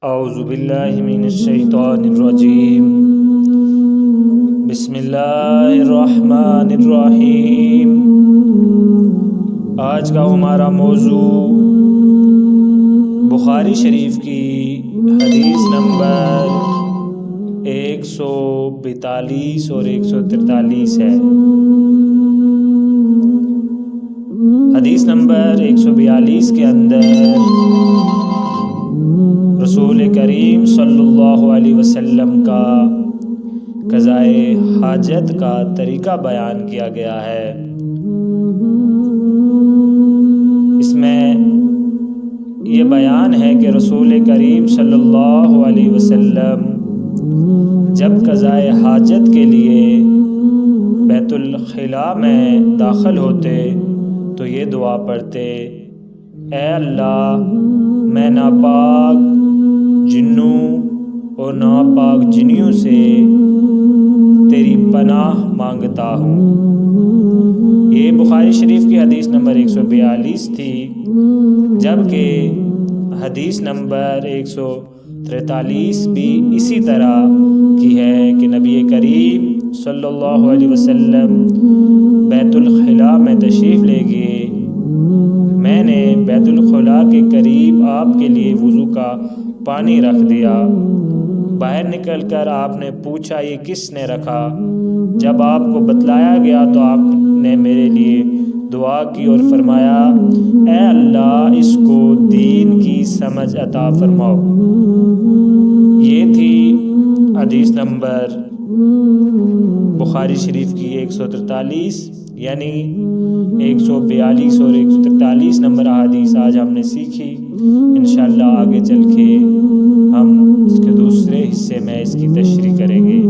اعوذ باللہ من الشیطان الرجیم بسم اللہ الرحمن الرحیم۔ آج کا ہمارا موضوع بخاری شریف کی حدیث نمبر 142 اور 143 ہے۔ حدیث نمبر 142 کے اندر رسول کریم صلی اللہ علیہ وسلم کا قضائے حاجت کا طریقہ بیان کیا گیا ہے۔ اس میں یہ بیان ہے کہ رسول کریم صلی اللہ علیہ وسلم جب قضائے حاجت کے لیے بیت الخلاء میں داخل ہوتے تو یہ دعا پڑھتے: اے اللہ، میں ناپاک جنوں اور ناپاک جنیوں سے تیری پناہ مانگتا ہوں۔ یہ بخاری شریف کی حدیث نمبر 142 تھی، جبکہ حدیث نمبر 143 بھی اسی طرح کی ہے کہ نبی کریم صلی اللہ علیہ وسلم بیت الخلاء میں تشریف لے گئے۔ میں نے بیت الخلاء کے قریب آپ کے لیے وضو کا پانی رکھ دیا۔ باہر نکل کر آپ نے پوچھا، یہ کس نے رکھا؟ جب آپ کو بتلایا گیا تو آپ نے میرے لیے دعا کی اور فرمایا: اے اللہ، اس کو دین کی سمجھ عطا فرماؤ۔ یہ تھی حدیث نمبر بخاری شریف کی 143، یعنی 142 اور 143 نمبر احادیث آج ہم نے سیکھی۔ انشاءاللہ آگے چل کے ہم اس کے دوسرے حصے میں اس کی تشریح کریں گے۔